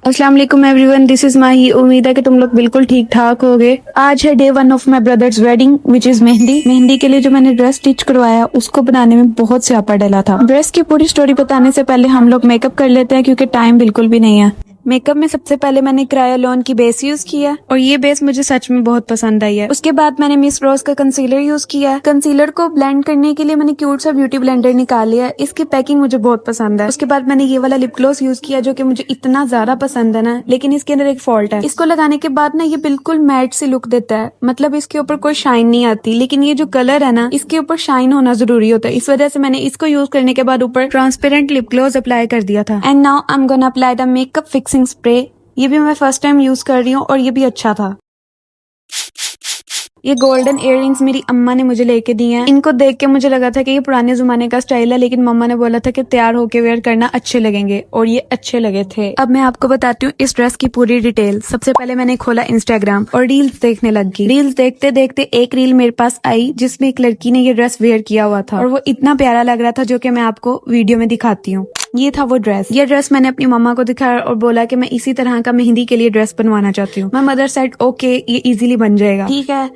अस्सलाम वालेकुम everyone, this is माही। उम्मीद है कि तुम लोग बिल्कुल ठीक ठाक होगे। आज है day 1 of my brothers wedding which is mehndi. Mehndi के लिए जो मैंने ड्रेस स्टिच करवाया उसको बनाने में बहुत स्यापा डला था। ड्रेस की पूरी स्टोरी बताने से पहले हम लोग मेकअप कर लेते हैं क्योंकि टाइम बिल्कुल भी नहीं है। मेकअप में सबसे पहले मैंने क्रायो लॉन की बेस यूज किया और ये बेस मुझे सच में बहुत पसंद आई है। उसके बाद मैंने मिस रोज का कंसीलर यूज किया। कंसीलर को ब्लेंड करने के लिए मैंने क्यूट सा ब्यूटी ब्लेंडर निकाल लिया। इसकी पैकिंग मुझे बहुत पसंद है। उसके बाद मैंने ये वाला लिप ग्लॉस यूज किया जो कि मुझे इतना ज्यादा पसंद है ना, लेकिन इसके अंदर एक फॉल्ट है। इसको लगाने के बाद ना ये बिल्कुल मैट सी लुक देता है, मतलब इसके ऊपर कोई शाइन नहीं आती। लेकिन ये जो कलर है ना, इसके ऊपर शाइन होना जरूरी होता है। इस वजह से मैंने इसको यूज करने के बाद ऊपर ट्रांसपेरेंट लिप ग्लॉस अप्लाई कर दिया था। And now I am gonna apply the makeup fixing spray. ये भी मैं फर्स्ट टाइम यूज कर रही हूँ और ये भी अच्छा था। ये गोल्डन इयररिंग्स मेरी अम्मा ने मुझे लेके दिए हैं। इनको देख के मुझे लगा था कि ये पुराने जमाने का स्टाइल है, लेकिन मम्मा ने बोला था कि तैयार होके वेयर करना अच्छे लगेंगे, और ये अच्छे लगे थे। अब मैं आपको बताती हूँ इस ड्रेस की पूरी डिटेल। सबसे पहले मैंने खोला इंस्टाग्राम और रील्स देखने लग गई। रील्स देखते देखते एक रील मेरे पास आई जिसमें एक लड़की ने ये ड्रेस वेयर किया हुआ था और वो इतना प्यारा लग रहा था, जो कि मैं आपको वीडियो में दिखाती हूँ। ये था वो ड्रेस। ये ड्रेस मैंने अपनी मम्मा को दिखाया और बोला कि मैं इसी तरह का मेहंदी के लिए ड्रेस बनवाना चाहती हूँ। मैं मदर सेड ओके, ये इजीली बन जाएगा, ठीक है।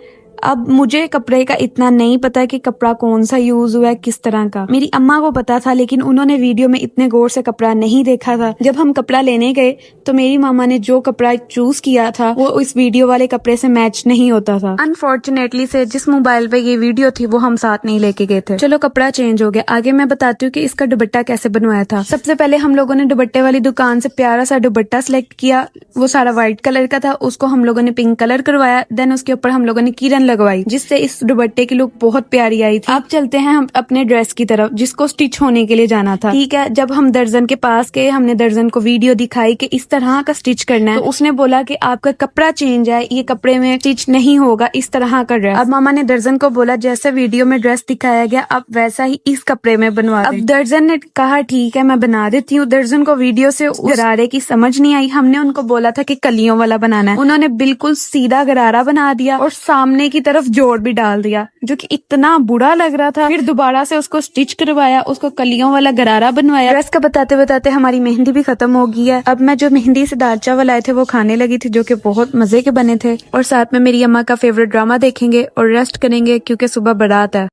अब मुझे कपड़े का इतना नहीं पता कि कपड़ा कौन सा यूज हुआ है, किस तरह का। मेरी अम्मा को पता था, लेकिन उन्होंने वीडियो में इतने गौर से कपड़ा नहीं देखा था। जब हम कपड़ा लेने गए तो मेरी मामा ने जो कपड़ा चूज किया था वो इस वीडियो वाले कपड़े से मैच नहीं होता था। अनफॉर्चुनेटली से जिस मोबाइल पे ये वीडियो थी वो हम साथ नहीं लेके गए थे। चलो कपड़ा चेंज हो गया। आगे मैं बताती हूँ कि इसका दुपट्टा कैसे बनवाया था। सबसे पहले हम लोगों ने दुपट्टे वाली दुकान से प्यारा सा दुपट्टा सिलेक्ट किया। वो सारा व्हाइट कलर का था, उसको हम लोगों ने पिंक कलर करवाया। देन उसके ऊपर हम लोगों ने किरन लगवाई, जिससे इस दुपट्टे की लुक बहुत प्यारी आई थी। अब चलते हैं हम अपने ड्रेस की तरफ, जिसको स्टिच होने के लिए जाना था। ठीक है, जब हम दर्जन के पास गए, हमने दर्जन को वीडियो दिखाई कि इस तरह का स्टिच करना है, तो उसने बोला कि आपका कपड़ा चेंज है, ये कपड़े में स्टिच नहीं होगा, इस तरह का ड्रेस। अब मामा ने दर्जन को बोला जैसे वीडियो में ड्रेस दिखाया गया अब वैसा ही इस कपड़े में बनवा दे। अब दर्जन ने कहा ठीक है मैं बना देती हूँ। दर्जन को वीडियो से उस गरारे की समझ नहीं आई। हमने उनको बोला था कि कलियों वाला बनाना है, उन्होंने बिल्कुल सीधा गरारा बना दिया और सामने की तरफ जोड़ भी डाल दिया, जो कि इतना बुरा लग रहा था। फिर दोबारा से उसको स्टिच करवाया, उसको कलियों वाला गरारा बनवाया। ड्रेस का बताते बताते हमारी मेहंदी भी खत्म हो गई है। अब मैं जो मेहंदी से दाल चावल आए थे वो खाने लगी थी, जो कि बहुत मजे के बने थे, और साथ में मेरी अम्मा का फेवरेट ड्रामा देखेंगे और रेस्ट करेंगे क्योंकि सुबह बारात है।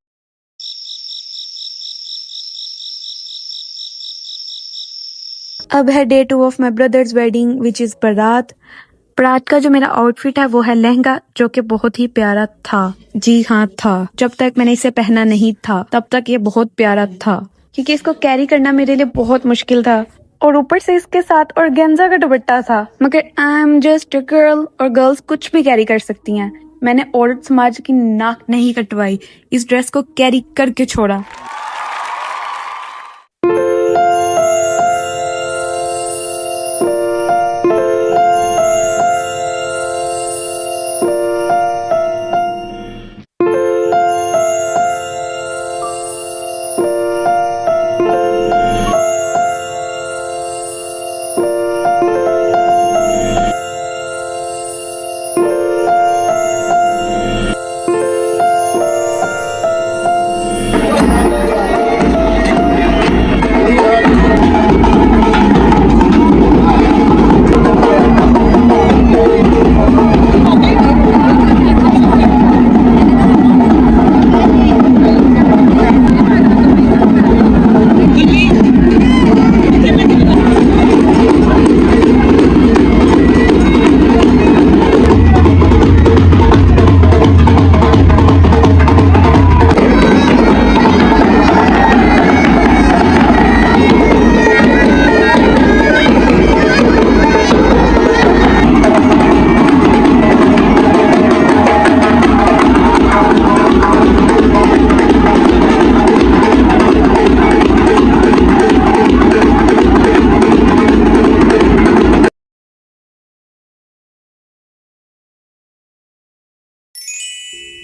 अब है day 2 of my brothers wedding which is बारात। बारात का जो मेरा आउटफिट है वो है लहंगा, जो कि बहुत ही प्यारा था। जी हाँ था, जब तक मैंने इसे पहना नहीं था तब तक ये बहुत प्यारा था, क्योंकि इसको कैरी करना मेरे लिए बहुत मुश्किल था। और ऊपर से इसके साथ ऑर्गेन्जा का दुपट्टा था। मगर I am just a girl और गर्ल्स कुछ भी कैरी कर सकती हैं। मैंने औरत समाज की नाक नहीं कटवाई, इस ड्रेस को कैरी करके छोड़ा।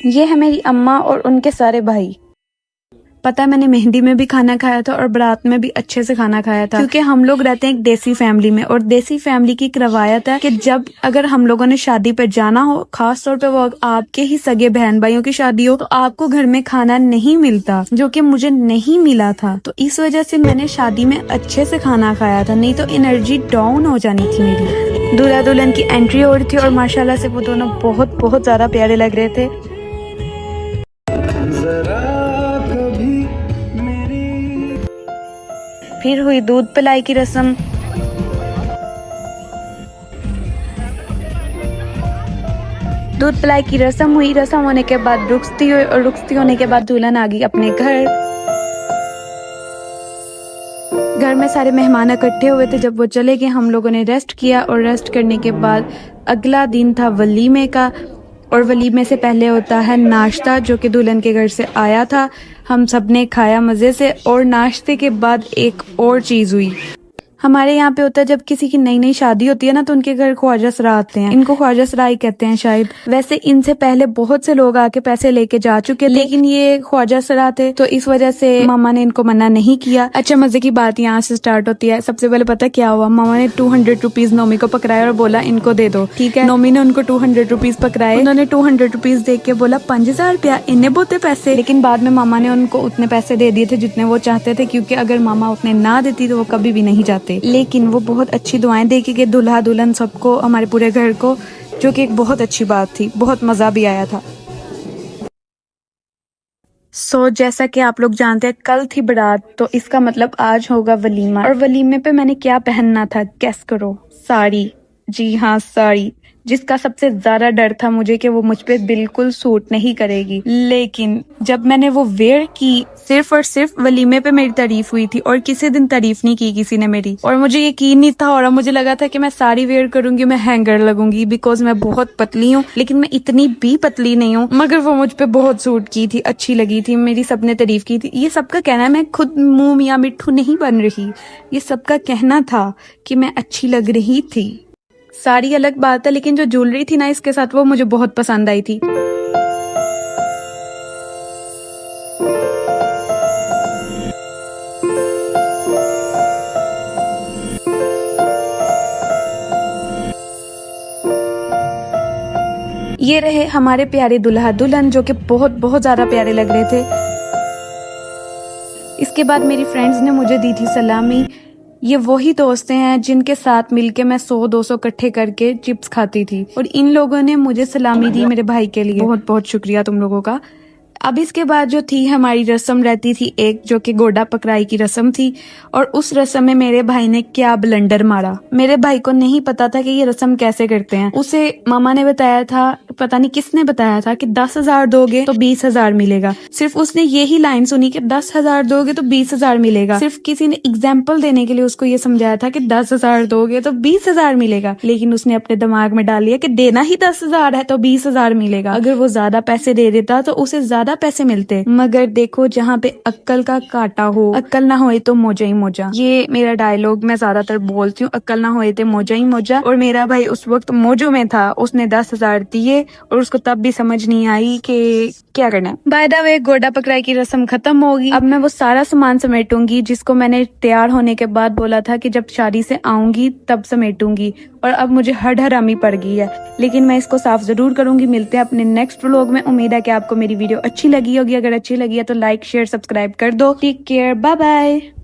ये है मेरी अम्मा और उनके सारे भाई। पता है मैंने मेहंदी में भी खाना खाया था और बारात में भी अच्छे से खाना खाया था, क्योंकि हम लोग रहते हैं एक देसी फैमिली में, और देसी फैमिली की एक रवायत है कि जब अगर हम लोगों ने शादी पर जाना हो, खास तौर पे वो आपके ही सगे बहन भाइयों की शादी हो, तो आपको घर में खाना नहीं मिलता, जो कि मुझे नहीं मिला था। तो इस वजह से मैंने शादी में अच्छे से खाना खाया था, नहीं तो एनर्जी डाउन हो जानी थी मेरी। दूल्हा दुल्हन की एंट्री हो रही थी और माशाल्लाह से वो दोनों बहुत बहुत ज्यादा प्यारे लग रहे थे। फिर हुई दूध पिलाई की रस्म। दूध पिलाई की रस्म हुई। रस्म होने के बाद रुखसती हुई और रुखसती होने के बाद दुल्हन आ गई अपने घर। घर में सारे मेहमान इकट्ठे हुए थे। जब वो चले गए हम लोगों ने रेस्ट किया, और रेस्ट करने के बाद अगला दिन था वलीमे का, और वलीमे से पहले होता है नाश्ता, जो कि दुल्हन के घर से आया था। हम सब ने खाया मजे से, और नाश्ते के बाद एक और चीज हुई। हमारे यहाँ पे होता है जब किसी की नई नई शादी होती है ना, तो उनके घर ख्वाजा सरा आते हैं। इनको ख्वाजा सराई कहते हैं शायद। वैसे इनसे पहले बहुत से लोग आके पैसे लेके जा चुके, लेकिन ये ख्वाजा सरा थे, तो इस वजह से मामा ने इनको मना नहीं किया। अच्छा, मजे की बात यहाँ से स्टार्ट होती है। सबसे पहले पता क्या हुआ, मामा ने 200 रुपीज नोमी को पकड़ाया और बोला इनको दे दो। ठीक है, नोमी ने उनको 200 रुपीज पकड़ाए। उन्होंने 200 रुपीज दे के बोला 5000 रुपया, इन्हें बोते पैसे। लेकिन बाद में मामा ने उनको उतने पैसे दे दिए थे जितने वो चाहते थे, क्योंकि अगर मामा उतने ना देती तो वो कभी भी नहीं जाते। लेकिन वो बहुत अच्छी दुआएं दे के गए दुल्हा दुल्हन सबको, हमारे पूरे घर को, जो कि एक बहुत अच्छी बात थी। बहुत मजा भी आया था। जैसा कि आप लोग जानते हैं कल थी बारात, तो इसका मतलब आज होगा वलीमा। और वलीमे पे मैंने क्या पहनना था, गेस करो। साड़ी। जी हाँ, साड़ी, जिसका सबसे ज्यादा डर था मुझे कि वो मुझ पे बिल्कुल सूट नहीं करेगी। लेकिन जब मैंने वो वेयर की, सिर्फ और सिर्फ वलीमे पे मेरी तारीफ हुई थी, और किसी दिन तारीफ नहीं की किसी ने मेरी। और मुझे यकीन नहीं था, और मुझे लगा था कि मैं साड़ी वेयर करूंगी, मैं हैंगर लगूंगी, बिकॉज मैं बहुत पतली हूँ। लेकिन मैं इतनी भी पतली नहीं हूँ, मगर वो मुझ पे बहुत सूट की थी, अच्छी लगी थी, मेरी सबने तारीफ की थी। ये सबका कहना है, मैं खुद मुंह मियां मिट्ठू नहीं बन रही, ये सबका कहना था कि मैं अच्छी लग रही थी। साड़ी अलग बात है, लेकिन जो ज्वेलरी थी ना इसके साथ, वो मुझे बहुत पसंद आई थी। ये रहे हमारे प्यारे दुल्हा दुल्हन, जो कि बहुत बहुत ज्यादा प्यारे लग रहे थे। इसके बाद मेरी फ्रेंड्स ने मुझे दी थी सलामी। ये वही दोस्त हैं जिनके साथ मिलके मैं 100-200 इकट्ठे करके चिप्स खाती थी, और इन लोगों ने मुझे सलामी दी मेरे भाई के लिए। बहुत बहुत शुक्रिया तुम लोगों का। अब इसके बाद जो थी हमारी रस्म रहती थी एक, जो कि गोडा पकड़ाई की रस्म थी। और उस रस्म में मेरे भाई ने क्या ब्लंडर मारा। मेरे भाई को नहीं पता था कि ये रस्म कैसे करते हैं। उसे मामा ने बताया था, पता नहीं किसने बताया था, कि 10,000 दोगे तो 20,000 मिलेगा। सिर्फ उसने यही लाइन सुनी कि 10,000 दोगे तो 20,000 मिलेगा। सिर्फ किसी ने एग्जाम्पल देने के लिए उसको ये समझाया था कि 10,000 दोगे तो 20,000 मिलेगा। लेकिन उसने अपने दिमाग में डाल लिया कि देना ही 10,000 है तो 20,000 मिलेगा। अगर वो ज्यादा पैसे दे देता तो उसे ज्यादा पैसे मिलते। मगर देखो, जहाँ पे अक्ल का काटा हो, अक्ल ना होए तो मोजा ही मोजा। ये मेरा डायलॉग मैं ज्यादातर बोलती हूँ, अक्ल ना होए तो मोजा ही मोजा। और मेरा भाई उस वक्त मोजो में था, उसने 10,000 दिए, और उसको तब भी समझ नहीं आई कि क्या करना है। बाय द वे, गोडा पकड़ाई की रस्म खत्म होगी। अब मैं वो सारा सामान समेटूंगी जिसको मैंने तैयार होने के बाद बोला था कि जब शादी से आऊंगी तब समेटूंगी, और अब मुझे हड़हरामी पड़ गई है। लेकिन मैं इसको साफ जरूर करूंगी। मिलते हैं अपने नेक्स्ट व्लॉग में। उम्मीद है कि आपको मेरी वीडियो अच्छी लगी होगी। अगर अच्छी लगी है तो लाइक शेयर सब्सक्राइब कर दो। Take care, bye bye.